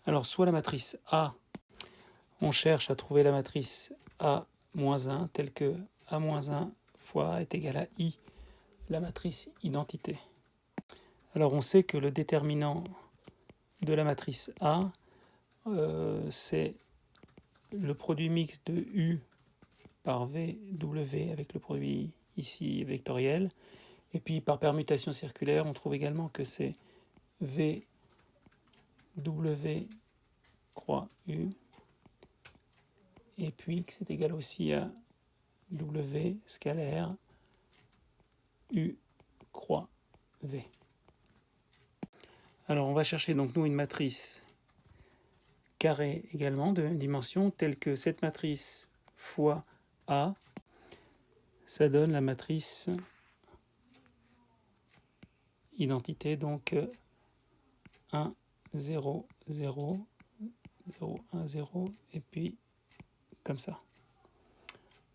Alors, soit la matrice A, on cherche à trouver la matrice A-1, telle que A-1 fois A est égal à I, la matrice identité. Alors, on sait que le déterminant de la matrice A, c'est le produit mixte de U par VW avec le produit ici vectoriel. Et puis par permutation circulaire, on trouve également que c'est VW croix U, et puis que c'est égal aussi à W scalaire U croix V. Alors on va chercher donc nous une matrice carrée également de même dimension, telle que cette matrice fois A, ça donne la matrice identité, donc 1, 0, 0, 0, 1, 0, et puis comme ça.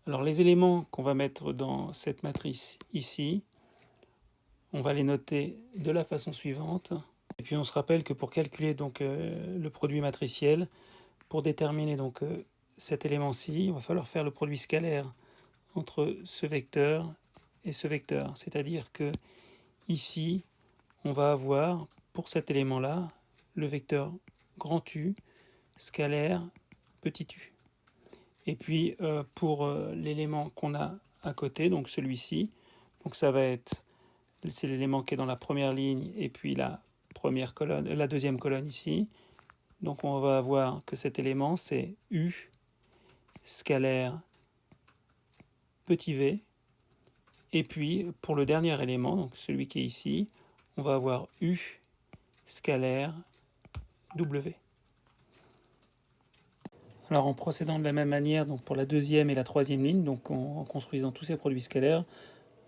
Alors les éléments qu'on va mettre dans cette matrice ici, on va les noter de la façon suivante. Et puis on se rappelle que pour calculer donc le produit matriciel, pour déterminer donc cet élément-ci, il va falloir faire le produit scalaire entre ce vecteur et ce vecteur. C'est-à-dire que ici, on va avoir pour cet élément-là le vecteur grand U scalaire petit u. Et puis pour l'élément qu'on a à côté, donc celui-ci, donc ça va être, c'est l'élément qui est dans la première ligne et puis la première colonne, la deuxième colonne ici. Donc on va avoir que cet élément c'est U scalaire petit v. Et puis pour le dernier élément, donc celui qui est ici, on va avoir U scalaire W. Alors en procédant de la même manière donc pour la deuxième et la troisième ligne, donc en construisant tous ces produits scalaires,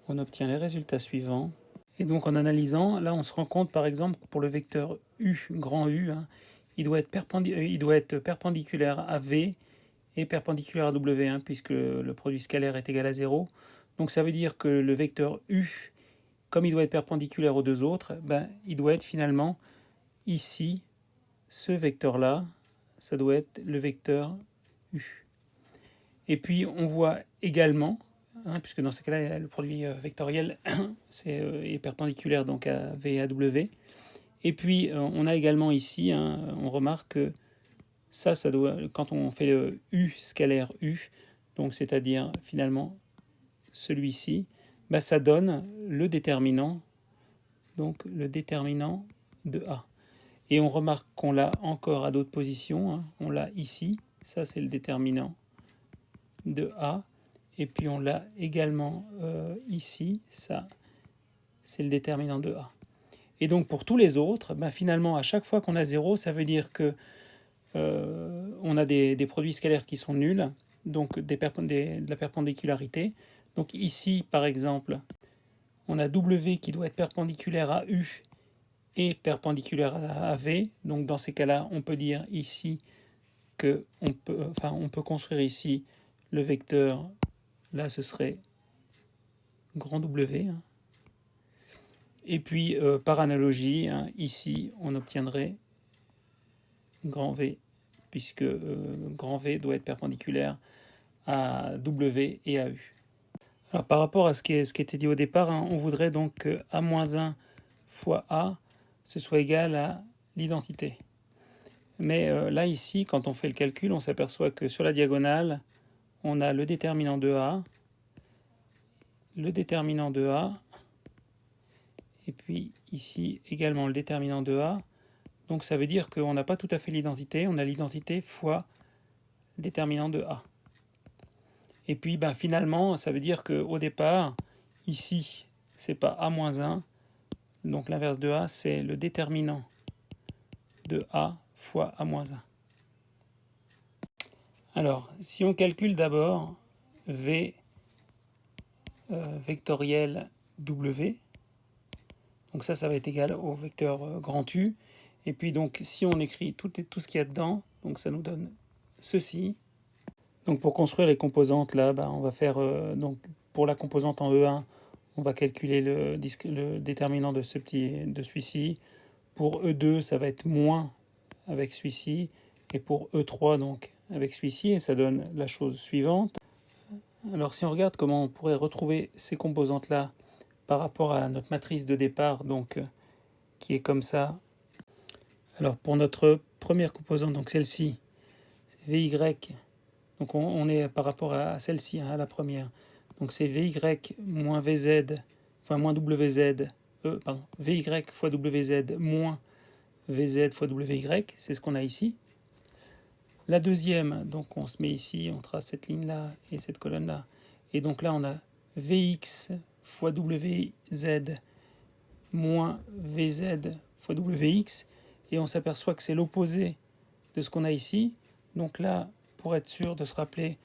on obtient les résultats suivants. Et donc en analysant, là on se rend compte par exemple pour le vecteur U, grand U, il doit être perpendiculaire à V et perpendiculaire à W, puisque le produit scalaire est égal à 0. Donc ça veut dire que le vecteur U, comme il doit être perpendiculaire aux deux autres, il doit être finalement ici, ce vecteur-là, ça doit être le vecteur U. Et puis on voit également, puisque dans ce cas-là, le produit vectoriel est perpendiculaire donc à V et à W. Et puis on a également ici, on remarque que ça doit, quand on fait le U scalaire U, donc c'est-à-dire finalement celui-ci, ça donne le déterminant, donc le déterminant de A. Et on remarque qu'on l'a encore à d'autres positions, on l'a ici, ça c'est le déterminant de A, et puis on l'a également ici, ça c'est le déterminant de A. Et donc pour tous les autres, finalement à chaque fois qu'on a 0, ça veut dire que on a des produits scalaires qui sont nuls, donc de la perpendicularité. Donc ici par exemple, on a W qui doit être perpendiculaire à U et perpendiculaire à V. Donc dans ces cas-là, on peut dire ici que on peut construire ici le vecteur, là ce serait grand W. Et puis par analogie, ici on obtiendrait grand V, puisque grand V doit être perpendiculaire à W et à U. Alors par rapport à ce qui était dit au départ, on voudrait donc que A-1 fois A, ce soit égal à l'identité. Mais là, ici, quand on fait le calcul, on s'aperçoit que sur la diagonale, on a le déterminant de A, et puis ici également le déterminant de A. Donc ça veut dire qu'on n'a pas tout à fait l'identité, on a l'identité fois le déterminant de A. Et puis finalement, ça veut dire qu'au départ, ici, c'est pas A-1, donc l'inverse de A, c'est le déterminant de A fois A-1. Alors, si on calcule d'abord V vectoriel W, donc ça va être égal au vecteur grand U. Et puis donc, si on écrit tout ce qu'il y a dedans, donc ça nous donne ceci. Donc pour construire les composantes, là, on va faire, donc pour la composante en E1, on va calculer le déterminant de celui-ci. Pour E2, ça va être moins avec celui-ci, et pour E3 donc avec celui-ci, et ça donne la chose suivante. Alors si on regarde comment on pourrait retrouver ces composantes-là par rapport à notre matrice de départ, donc qui est comme ça. Alors pour notre première composante, donc celle-ci, c'est VY, donc on est par rapport à celle-ci, à la première. Donc c'est VY moins VZ, enfin moins WZ, VY fois WZ moins VZ fois WY, c'est ce qu'on a ici. La deuxième, donc on se met ici, on trace cette ligne-là et cette colonne-là. Et donc là, on a Vx fois Wz moins Vz fois Wx. Et on s'aperçoit que c'est l'opposé de ce qu'on a ici. Donc là, pour être sûr de se rappeler,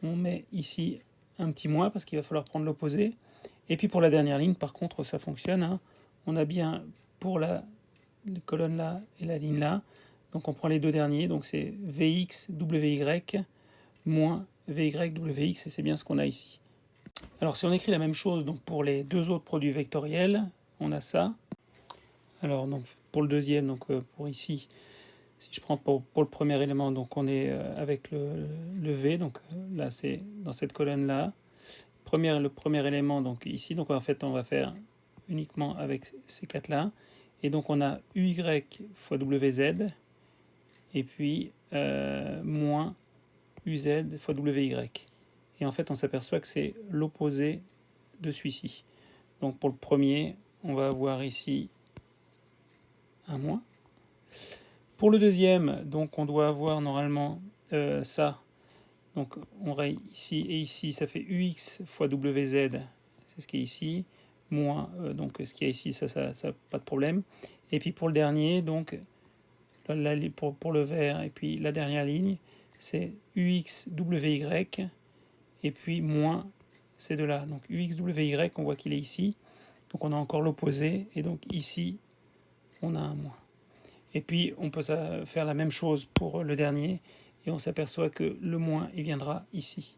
on met ici un petit moins parce qu'il va falloir prendre l'opposé. Et puis pour la dernière ligne, par contre, ça fonctionne, hein. On a bien pour la colonne là et la ligne là. Donc on prend les deux derniers, donc c'est Vx Wy moins Vy Wx, et c'est bien ce qu'on a ici. Alors si on écrit la même chose donc pour les deux autres produits vectoriels, on a ça. Alors donc pour le deuxième, donc pour ici, si je prends pour le premier élément, donc on est avec le V, donc là c'est dans cette colonne là. Le premier élément donc ici, donc en fait on va faire uniquement avec ces quatre là. Et donc on a Uy fois Wz, et puis moins UZ fois WY. Et en fait, on s'aperçoit que c'est l'opposé de celui-ci. Donc pour le premier, on va avoir ici un moins. Pour le deuxième, donc on doit avoir normalement ça. Donc on raye ici et ici, ça fait UX fois WZ, c'est ce qui est ici, moins donc ce qui est ici, ça pas de problème. Et puis pour le dernier, donc pour le vert, et puis la dernière ligne, c'est UXWY, et puis moins ces deux-là. Donc UXWY, on voit qu'il est ici, donc on a encore l'opposé, et donc ici, on a un moins. Et puis on peut faire la même chose pour le dernier, et on s'aperçoit que le moins, il viendra ici.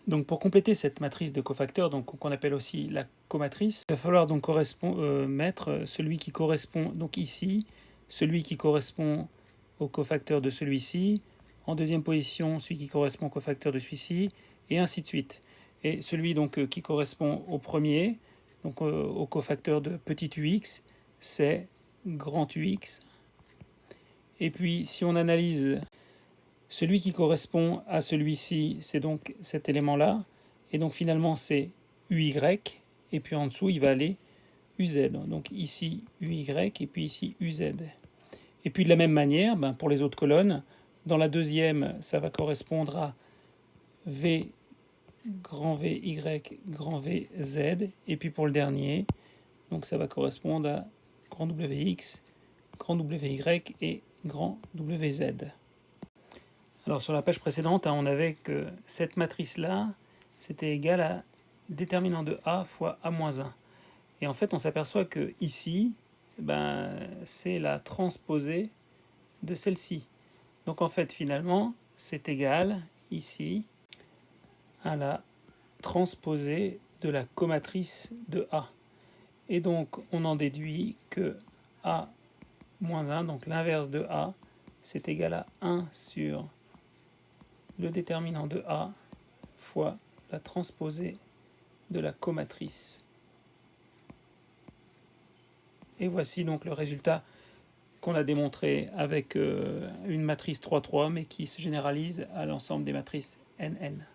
Donc pour compléter cette matrice de cofacteurs, donc qu'on appelle aussi la comatrice, il va falloir donc mettre celui qui correspond donc ici, celui qui correspond au cofacteur de celui-ci, en deuxième position celui qui correspond au cofacteur de celui-ci, et ainsi de suite. Et celui donc qui correspond au premier, donc au cofacteur de petit ux, c'est grand ux. Et puis si on analyse celui qui correspond à celui-ci, c'est donc cet élément-là, et donc finalement c'est uy, et puis en dessous il va aller uz. Donc ici uy, et puis ici uz. Et puis de la même manière, pour les autres colonnes, dans la deuxième, ça va correspondre à v, grand vy, grand vz, et puis pour le dernier, donc ça va correspondre à grand wx, grand wy et grand wz. Alors sur la page précédente, on avait que cette matrice-là, c'était égal à déterminant de A fois A-1. Et en fait, on s'aperçoit que ici, c'est la transposée de celle-ci. Donc en fait, finalement, c'est égal ici à la transposée de la comatrice de A. Et donc, on en déduit que A-1, donc l'inverse de A, c'est égal à 1 sur le déterminant de A fois la transposée de la comatrice. Et voici donc le résultat qu'on a démontré avec une matrice 3,3, mais qui se généralise à l'ensemble des matrices NN.